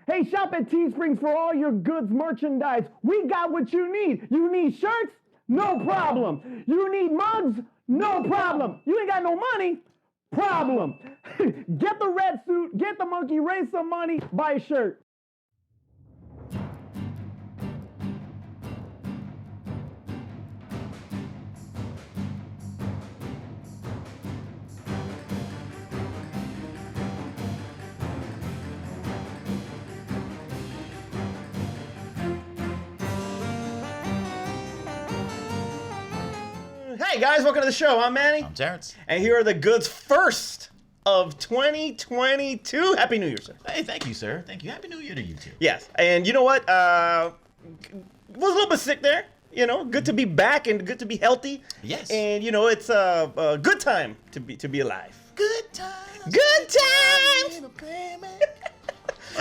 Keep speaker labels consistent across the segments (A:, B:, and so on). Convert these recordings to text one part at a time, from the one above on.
A: Hey, shop at Teesprings for all your goods merchandise. We got what you need. You need shirts? No problem. You need mugs? No problem. You ain't got no money? Problem. Get the red suit, get the monkey, raise some money, buy a shirt. Hey guys, welcome to the show. I'm Manny.
B: I'm Terrence.
A: And here are the goods first of 2022. Happy New Year, sir.
B: Hey, thank you, sir. Thank you. Happy New Year to you too.
A: Yes, and you know what? Was a little bit sick there. You know, good to be back and good to be healthy.
B: Yes.
A: And you know, it's a good time to be alive.
B: Good times.
A: Good times.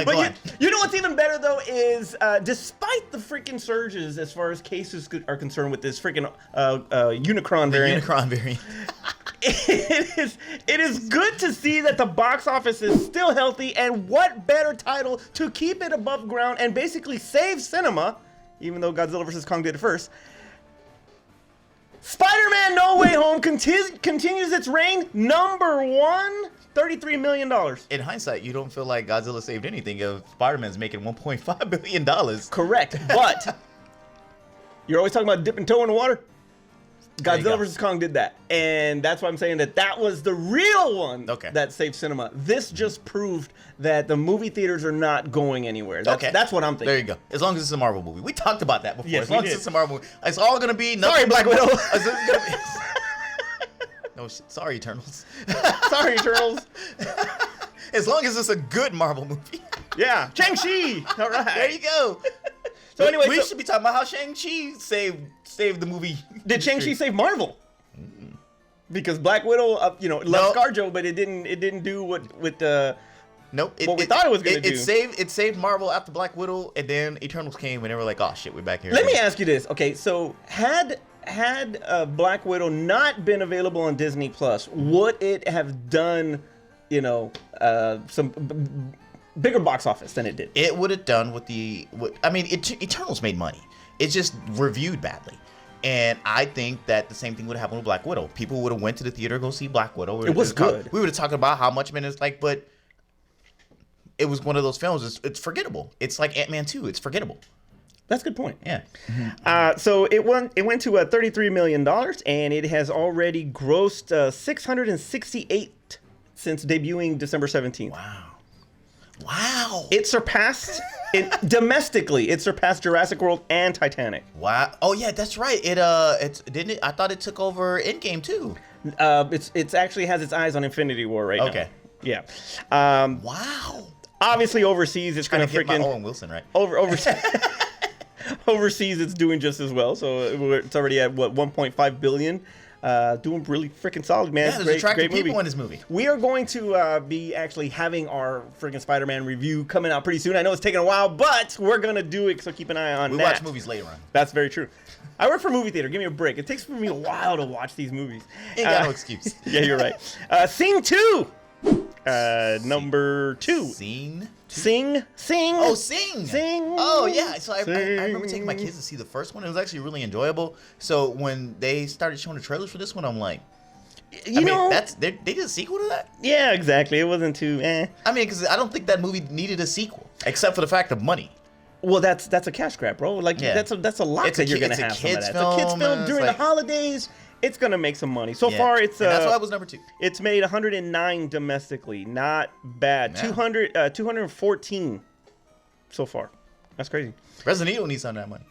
A: But you know what's even better though is despite the freaking surges as far as cases are concerned with this freaking Unicron variant.
B: Unicron variant.
A: It is good to see that the box office is still healthy, and what better title to keep it above ground and basically save cinema, even though Godzilla vs. Kong did it first. Spider-Man No Way Home continues its reign, number one. $33 million.
B: In hindsight, you don't feel like Godzilla saved anything if Spider-Man's making $1.5 billion.
A: Correct, but you're always talking about dipping toe in the water. Godzilla vs. Kong did that, and that's why I'm saying that was the real one that saved cinema. This just proved that the movie theaters are not going anywhere. That's what I'm thinking.
B: There you go. As long as it's a Marvel movie. We talked about that before.
A: Yes,
B: as long as it's a Marvel movie. It's all going to be...
A: Sorry, Black Widow.
B: No, sorry, Eternals.
A: Sorry, Eternals.
B: As long as it's a good Marvel movie.
A: Yeah. Shang-Chi. All right.
B: There you go.
A: So anyway,
B: we should be talking about how Shang-Chi saved the movie.
A: Did Shang-Chi save Marvel? Because Black Widow, left ScarJo, but it didn't do what
B: Nope.
A: What we thought it was going to do.
B: It saved Marvel after Black Widow, and then Eternals came, and they were like, oh shit, we're back here.
A: Let me ask you this. Okay, so had Black Widow not been available on Disney Plus, would it have done, some bigger box office than it did?
B: It would have done Eternals made money. It just reviewed badly. And I think that the same thing would have happened with Black Widow. People would have went to the theater to go see Black Widow.
A: It was good.
B: We would have talked about how much it's like, but it was one of those films. It's forgettable. It's like Ant-Man 2. It's forgettable.
A: That's a good point.
B: Yeah.
A: So it went to $33 million, and it has already grossed $668 since debuting December 17th.
B: Wow.
A: It surpassed domestically. It surpassed Jurassic World and Titanic.
B: Wow. Oh yeah, that's right. Didn't it? I thought it took over Endgame too.
A: It's actually has its eyes on Infinity War right now. Okay. Yeah.
B: Wow.
A: Obviously overseas, it's going to freaking
B: Owen Wilson, right?
A: Overseas, it's doing just as well. So it's already at 1.5 billion. Doing really freaking solid, man.
B: Yeah, there's attractive people in this movie.
A: We are going to be actually having our freaking Spider-Man review coming out pretty soon. I know it's taking a while, but we're gonna do it. So keep an eye on that.
B: We watch movies later on.
A: That's very true. I work for a movie theater. Give me a break. It takes for me a while to watch these movies.
B: Ain't got no excuse.
A: Yeah, you're right. Sing 2. Number 2.
B: Sing.
A: Oh,
B: Sing.
A: Sing.
B: Oh, yeah. So I remember taking my kids to see the first one. It was actually really enjoyable. So when they started showing the trailers for this one, I'm like, they did a sequel to that?
A: Yeah, exactly. It wasn't too
B: I mean, because I don't think that movie needed a sequel, except for the fact of money.
A: Well, that's a cash grab, bro. Like, that's a lot that you're going to have. It's a kids film during the holidays. It's gonna make some money. So far, it's
B: that's why it was number 2.
A: It's made 109 domestically, not bad. Yeah. 214 so far. That's crazy.
B: Resident Evil needs some of that money.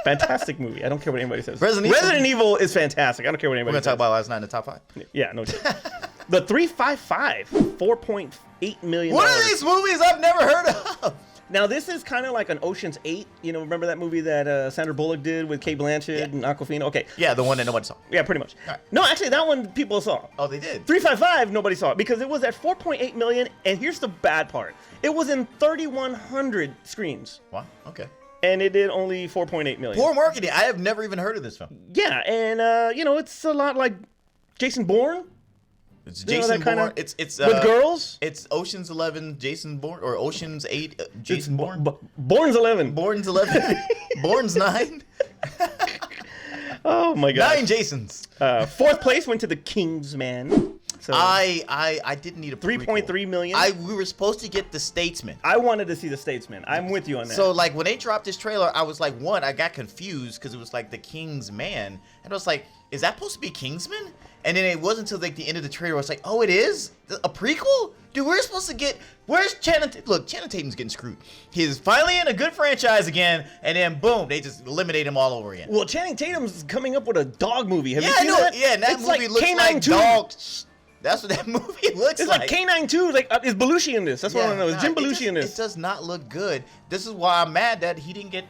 A: Fantastic movie. I don't care what anybody says.
B: Resident
A: Evil is fantastic. I don't care what anybody says.
B: We're gonna talk about last night in the top 5.
A: Yeah, no. The 355, $4.8 million.
B: What are these movies I've never heard of?
A: Now, this is kind of like an Ocean's 8. Remember that movie that Sandra Bullock did with Cate Blanchett and Awkwafina? Okay.
B: Yeah, the one that nobody saw.
A: Yeah, pretty much. Right. No, actually, that one people saw.
B: Oh, they did?
A: 355, nobody saw it because it was at 4.8 million. And here's the bad part. It was in 3,100 screens.
B: Wow, okay.
A: And it did only 4.8 million.
B: Poor marketing. I have never even heard of this film.
A: Yeah, and, it's a lot like Jason Bourne.
B: It's
C: You know,
B: Jason
C: that kinda-
B: Bourne. It's
C: with girls.
B: It's Ocean's 11, Jason Bourne, or Ocean's 8, Jason Bourne.
C: Bourne's 11.
B: Bourne's 11. Bourne's 9.
C: Oh my god.
B: 9 Jasons.
C: Fourth place went to the Kingsman. So
B: I didn't need a
C: 3.3 million.
B: We were supposed to get the Statesman.
C: I wanted to see the Statesman. I'm with you on that.
B: So like when they dropped this trailer, I was like, one, I got confused because it was like the King's Man, and I was like, is that supposed to be Kingsman? And then it wasn't until like the end of the trailer, I was like, oh, it is a prequel, dude. We're supposed to get. Where's Channing? Look, Channing Tatum's getting screwed. He's finally in a good franchise again, and then boom, they just eliminate him all over again.
C: well, Channing Tatum's coming up with a dog movie. Have you
B: Yeah, I
C: seen
B: know.
C: that?
B: Yeah, and that
C: It's
B: movie
C: like
B: looks
C: K9
B: like
C: 2.
B: dog. That's what that movie looks
C: It's
B: like.
C: like K9 2. Like, is Belushi in this? That's what I want to know. Is Jim Belushi in this?
B: It does not look good. This is why I'm mad that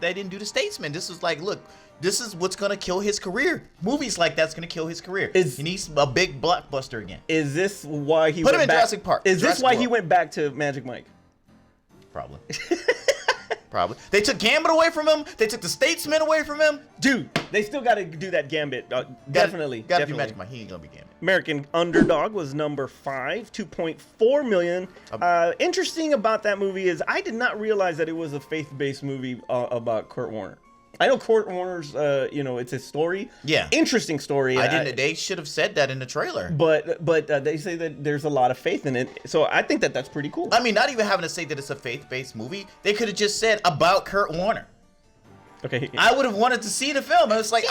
B: they didn't do the Statesman. This is like, look, this is what's gonna kill his career. Movies like that's gonna kill his career. He needs a big blockbuster again.
C: Is this why he
B: Put
C: went
B: him in
C: back?
B: Jurassic Park.
C: Is this
B: Jurassic
C: why he
B: World.
C: went back to Magic Mike?
B: Probably. Probably. They took Gambit away from him. They took the Statesman away from him.
C: Dude, they still got to do that Gambit. Definitely.
B: Gotta
C: definitely.
B: do Magic Mike. He ain't gonna be Gambit.
C: American Underdog was number 5, 2.4 million. Interesting about that movie is I did not realize that it was a faith-based movie about Kurt Warner. I know Kurt Warner's, it's his story.
B: Yeah.
C: Interesting story.
B: I didn't. They should have said that in the trailer.
C: But they say that there's a lot of faith in it. So I think that that's pretty cool.
B: I mean, not even having to say that it's a faith-based movie. They could have just said about Kurt Warner.
C: Okay.
B: I would have wanted to see the film. It's like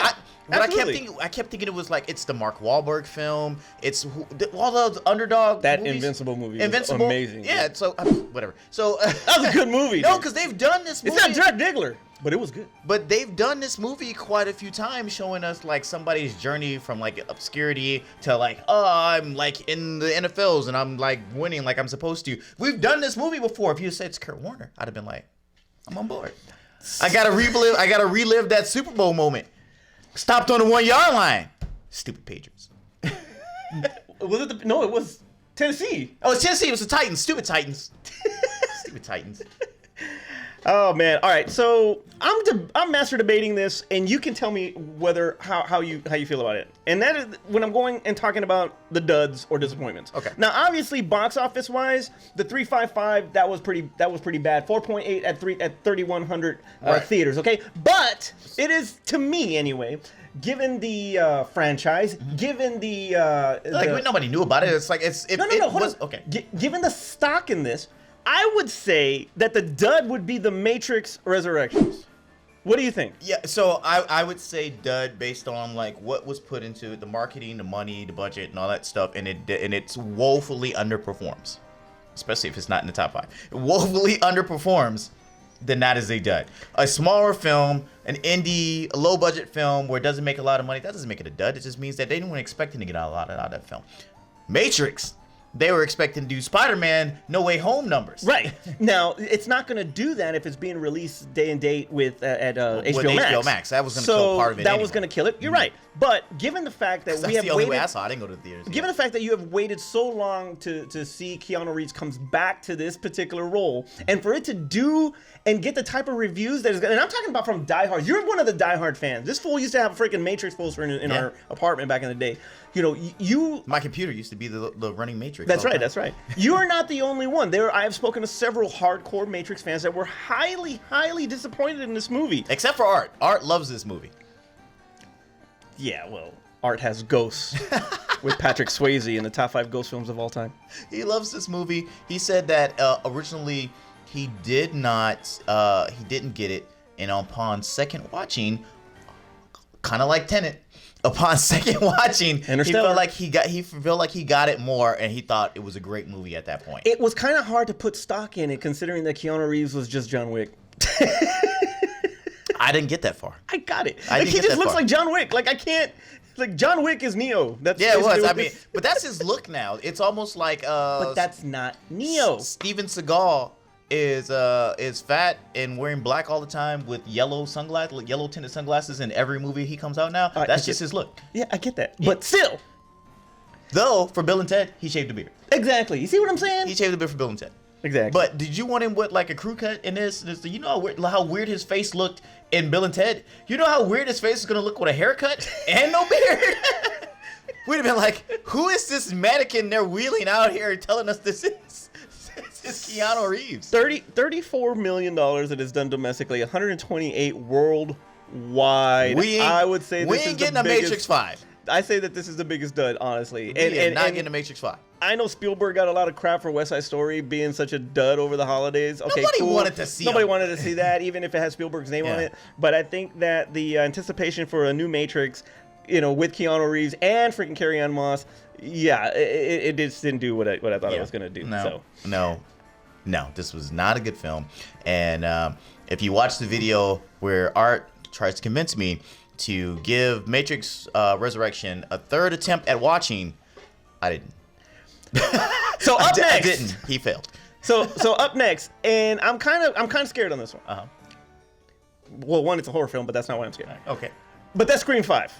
C: absolutely.
B: I kept thinking it was like it's the Mark Wahlberg film. It's all those Underdog.
C: That
B: movies.
C: Invincible movie was
B: Invincible,
C: amazing.
B: Yeah. So whatever. So
C: That was a good movie.
B: No,
C: dude.
B: because they've done this movie.
C: It's not Dirk Diggler, but it was good.
B: But they've done this movie quite a few times, showing us like somebody's journey from like obscurity to like, oh, I'm like in the NFLs and I'm like winning like I'm supposed to. We've done this movie before. If you said it's Kurt Warner, I'd have been like, I'm on board. I gotta relive that Super Bowl moment. Stopped on the 1-yard line. Stupid Patriots.
C: Was it no, it was Tennessee.
B: Oh, it's Tennessee. It was the Titans. Stupid Titans. Stupid Titans.
C: Oh man! All right, so I'm master debating this, and you can tell me whether how you feel about it. And that is when I'm going and talking about the duds or disappointments.
B: Okay.
C: Now, obviously, box office wise, the 355 that was pretty bad. 4.8 at 3,100
B: Right.
C: theaters. Okay, but it is to me anyway. Given the franchise, given the
B: Nobody knew about it. It's like
C: hold on.
B: okay.
C: Given the stock in this, I would say that the dud would be the Matrix Resurrections. What do you think?
B: Yeah, so I would say dud based on like what was put into it, the marketing, the money, the budget, and all that stuff, and it's woefully underperforms, especially if it's not in the top 5. It woefully underperforms, then that is a dud. A smaller film, an indie, a low budget film where it doesn't make a lot of money, that doesn't make it a dud. It just means that they weren't expecting to get a lot out of that film. Matrix. They were expecting to do Spider-Man No Way Home numbers.
C: Right. Now, it's not going to do that if it's being released day and date with HBO
B: With
C: Max.
B: HBO Max. That was going to kill part of it
C: that
B: anyway.
C: was going to kill it. You're right. But given the fact that
B: That's
C: we have
B: the only
C: waited...
B: way I saw it. I didn't go to the theaters.
C: Given the fact that you have waited so long to see Keanu Reeves comes back to this particular role, and for it to do and get the type of reviews that is, and I'm talking about from diehards. You're one of the diehard fans. This fool used to have a freaking Matrix poster in our apartment back in the day. You know, you.
B: My computer used to be the running Matrix.
C: That's right. That's right. You are not the only one. I have spoken to several hardcore Matrix fans that were highly, highly disappointed in this movie.
B: Except for Art. Art loves this movie.
C: Yeah, well, Art has Ghosts with Patrick Swayze in the top 5 Ghost films of all time.
B: He loves this movie. He said that originally he didn't get it, and upon second watching, kind of like Tenet, upon second watching, he felt like he got it more, and he thought it was a great movie at that point.
C: It was kind of hard to put stock in it, considering that Keanu Reeves was just John Wick.
B: I didn't get that far.
C: I got it.
B: I
C: Like,
B: didn't
C: he
B: get
C: just
B: that
C: looks
B: far.
C: like John Wick. Like, I can't. Like, John Wick is Neo. That's
B: Yeah, it
C: basically
B: was.
C: what
B: I mean,
C: this-
B: but that's his look now. It's almost like
C: But that's not Neo.
B: Steven Seagal is fat and wearing black all the time with yellow tinted sunglasses in every movie he comes out now. That's just his look.
C: Yeah, I get that. But still.
B: Though for Bill and Ted, he shaved a beard.
C: Exactly. You see what I'm saying?
B: He shaved a beard for Bill and Ted.
C: Exactly.
B: But did you want him with like a crew cut in this? You know how weird his face looked in Bill and Ted? You know how weird his face is gonna look with a haircut and no beard? we'd have been like, who is this mannequin they're wheeling out here telling us this is Keanu Reeves?
C: $34 million it has done domestically, 128 worldwide. I would say
B: we
C: this
B: ain't
C: is
B: getting
C: the
B: a
C: biggest,
B: Matrix 5.
C: I say that this is the biggest dud, honestly.
B: And not getting a Matrix 5.
C: I know Spielberg got a lot of crap for West Side Story being such a dud over the holidays. Okay,
B: Nobody
C: cool.
B: wanted to see
C: Nobody
B: him.
C: wanted to see that, even if it has Spielberg's name on
B: Yeah.
C: it. But I think that the anticipation for a new Matrix, with Keanu Reeves and freaking Carrie-Anne Moss, it just didn't do what I thought it was going to do.
B: No, this was not a good film. And if you watch the video where Art tries to convince me to give Matrix Resurrection a third attempt at watching, I didn't.
C: So up next,
B: I didn't. He failed.
C: So up next, and I'm kind of scared on this one.
B: Uh-huh.
C: Well, one, it's a horror film, but that's not why I'm scared.
B: Okay.
C: But that's Scream 5.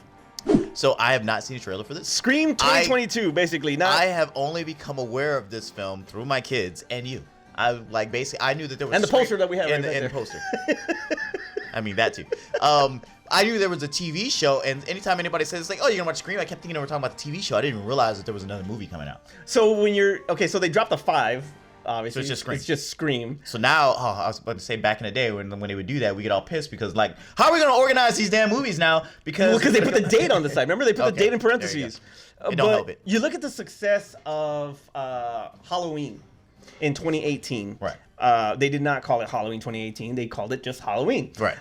B: So I have not seen a trailer for this.
C: Scream 2022, basically.
B: I have only become aware of this film through my kids and you. I knew that there was
C: And the poster that we have right
B: and
C: there.
B: the poster. I mean that too. I knew there was a TV show, and anytime anybody says it's like, "Oh, you're gonna watch Scream," I kept thinking they were talking about the TV show. I didn't even realize that there was another movie coming out.
C: So so they dropped the 5, obviously.
B: So it's just Scream.
C: It's just Scream.
B: So now, I was about to say back in the day when they would do that, we get all pissed because like, how are we gonna organize these damn movies now? Because
C: Because they put the date on the side. Remember, they put the
B: Okay,
C: date in
B: there you
C: parentheses.
B: go. It don't help it.
C: You look at the success of Halloween in 2018.
B: Right.
C: They did not call it Halloween 2018. They called it just Halloween.
B: Right.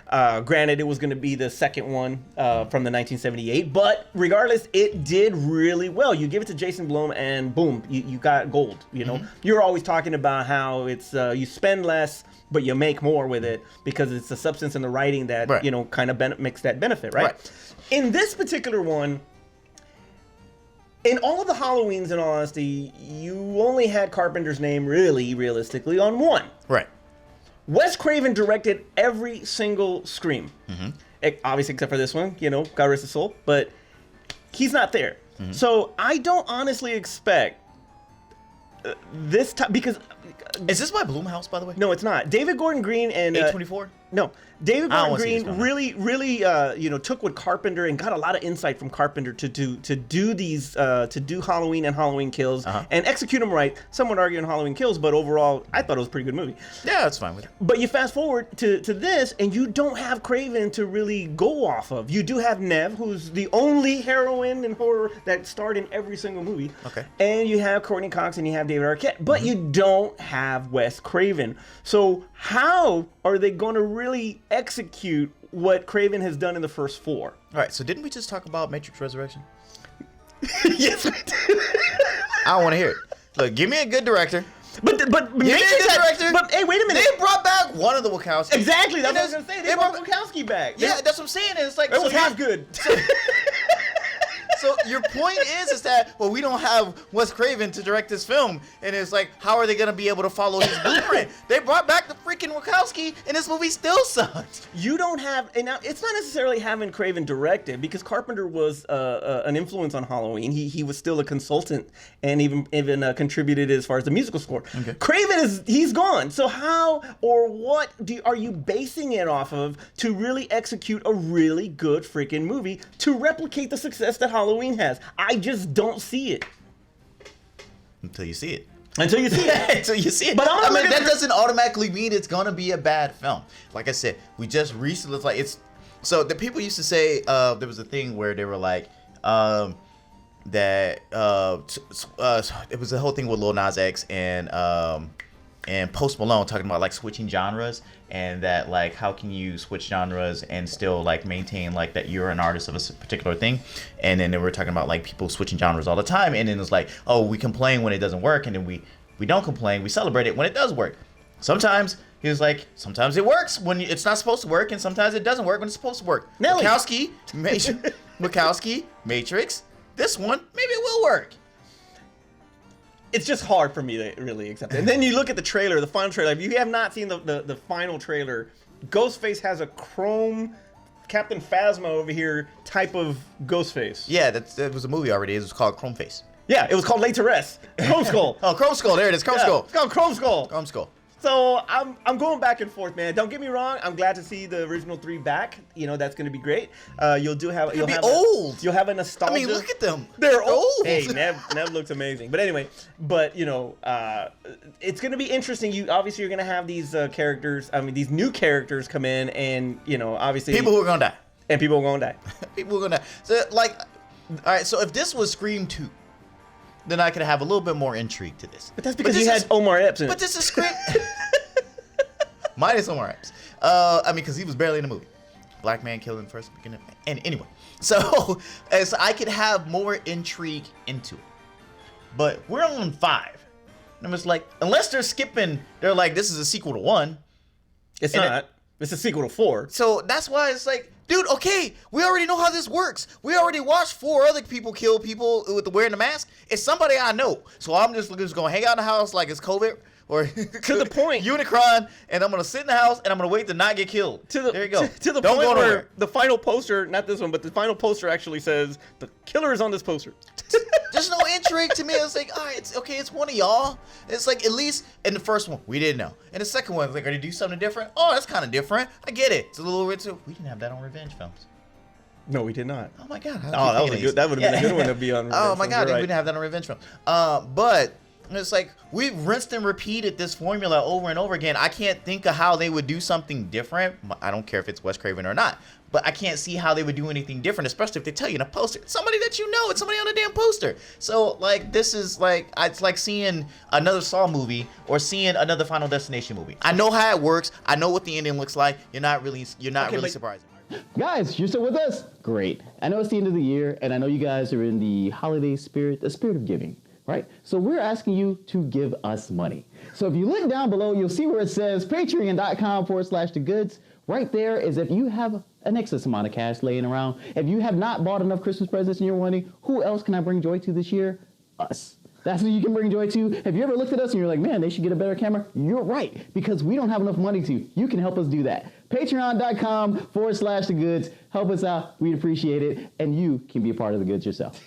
C: Granted, it was going to be the second one from the 1978, but regardless, it did really well. You give it to Jason Blum, and boom, you got gold. You're always talking about how it's you spend less, but you make more with it because it's the substance and the writing that
B: Right.
C: kind of makes that benefit, right?
B: Right.
C: In this particular one. In all of the Halloweens, in all honesty, you only had Carpenter's name realistically, on one.
B: Right.
C: Wes Craven directed every single Scream. Obviously, except for this one, God rest his soul. But he's not there. So I don't honestly expect this time, because...
B: Is this by Blumhouse, by the way?
C: No, it's not. David Gordon Green and...
B: A24?
C: No, David
B: I don't
C: Gordon
B: wanna see
C: Green
B: this film.
C: really, took what Carpenter and got a lot of insight from Carpenter to do Halloween and Halloween Kills and execute them right. Some would argue in Halloween Kills, but overall, I thought it was a pretty good movie.
B: Yeah, that's fine with it.
C: But you fast forward to this, and you don't have Craven to really go off of. You do have Nev, who's the only heroine in horror that starred in every single movie.
B: Okay.
C: And you have Courtney Cox and you have David Arquette, but you don't have Wes Craven. So how are they going to really execute what Craven has done in the first 4?
B: All right, so didn't we just talk about Matrix Resurrection?
C: Yes, we did.
B: I don't want to hear it. Look, give me a good director.
C: But
B: Give me a
C: Matrix
B: good
C: had-
B: director.
C: But hey, wait a minute.
B: They brought back one of the Wachowskis.
C: Exactly, that's what I was
B: And
C: gonna say. They brought Wachowski back.
B: Yeah, that's what I'm saying. It's like
C: It was
B: so
C: half good.
B: So your point is that we don't have Wes Craven to direct this film, and it's like, how are they gonna be able to follow his blueprint? They brought back the freaking Wachowski, and this movie still sucked.
C: You don't have, and now it's not necessarily having Craven direct it, because Carpenter was an influence on Halloween. He was still a consultant and even contributed as far as the musical score.
B: Okay.
C: Craven he's gone. So how or what are you basing it off of to really execute a really good freaking movie to replicate the success that Halloween has? I just don't see it.
B: Until you see it.
C: Until you see it.
B: Until you see it.
C: But I'm looking
B: that
C: at-
B: doesn't automatically mean it's gonna be a bad film. Like I said, we just recently so the people used to say there was a thing where they were like that it was the whole thing with Lil Nas X and Post Malone talking about like switching genres, and that like how can you switch genres and still like maintain like that you're an artist of a particular thing. And then they were talking about like people switching genres all the time, and then it's like, oh, we complain when it doesn't work, and then we don't complain, we celebrate it when it does work. Sometimes he was like, sometimes it works when it's not supposed to work, and sometimes it doesn't work when it's supposed to work.
C: Nelly.
B: Wachowski, Matrix, this one, maybe it will work.
C: It's just hard for me to really accept it. And then you look at the trailer, the final trailer. If you have not seen the final trailer, Ghostface has a chrome Captain Phasma over here type of Ghostface.
B: Yeah, that was a movie already. It was called Chrome Face.
C: Yeah, it was called Late to Rest. Chrome Skull.
B: Oh, Chrome Skull. There it is. Chrome
C: Yeah,
B: Skull.
C: it's called Chrome Skull.
B: Chrome Skull.
C: So I'm going back and forth, man. Don't get me wrong. I'm glad to see the original 3 back. You know, that's gonna be great. You'll have
B: old.
C: You'll have a nostalgia.
B: I mean, look at them.
C: They're old. Hey, Nev looks amazing. But anyway, you know, it's gonna be interesting. You're gonna have these characters. I mean, these new characters come in, and you know, obviously
B: people who are gonna die.
C: And people are gonna die.
B: People are gonna die. So, like, all right. So if this was Scream 2, then I could have a little bit more intrigue to this.
C: But that's because you had Omar Epps in it.
B: But this is Scream. Minus Omar Epps. I mean, because he was barely in the movie. Black man killed in the first beginning. And anyway, so as I could have more intrigue into it. But we're on 5. And I'm just like, unless they're skipping, they're like, this is a sequel to 1.
C: It's not. It's a sequel to 4.
B: So that's why it's like, dude, okay, we already know how this works. We already watched 4 other people kill people with wearing the mask. It's somebody I know. So I'm just going to hang out in the house like it's COVID or
C: to the point,
B: Unicron, and I'm going to sit in the house and I'm going to wait to not get killed. There you go.
C: To the point where the final poster, not this one, but the final poster actually says the killer is on this poster.
B: There's no intrigue to me. It's like, all right, it's okay. It's one of y'all. It's like, at least in the first one, we didn't know. In the second one, like, are they do something different? Oh, that's kind of different. I get it. It's a little bit too. We didn't have that on revenge films.
C: No, we did not.
B: Oh my god.
C: That would have been a good one to be on.
B: Oh my god, we didn't have that on revenge film. But it's like we've rinsed and repeated this formula over and over again. I can't think of how they would do something different. I don't care if it's Wes Craven or not. But I can't see how they would do anything different, especially if they tell you in a poster. It's somebody that you know. It's somebody on a damn poster. So, like, this is like, it's like seeing another Saw movie or seeing another Final Destination movie. I know how it works. I know what the ending looks like. You're not really surprised.
A: Guys, you're still with us? Great. I know it's the end of the year, and I know you guys are in the holiday spirit, the spirit of giving, right? So we're asking you to give us money. So if you look down below, you'll see where it says patreon.com/thegoods. Right there is if you have an excess amount of cash laying around. If you have not bought enough Christmas presents and you're wondering, who else can I bring joy to this year? Us. That's who you can bring joy to. Have you ever looked at us and you're like, man, they should get a better camera? You're right, because we don't have enough money to. You can help us do that. Patreon.com/thegoods. Help us out. We'd appreciate it. And you can be a part of the goods yourself.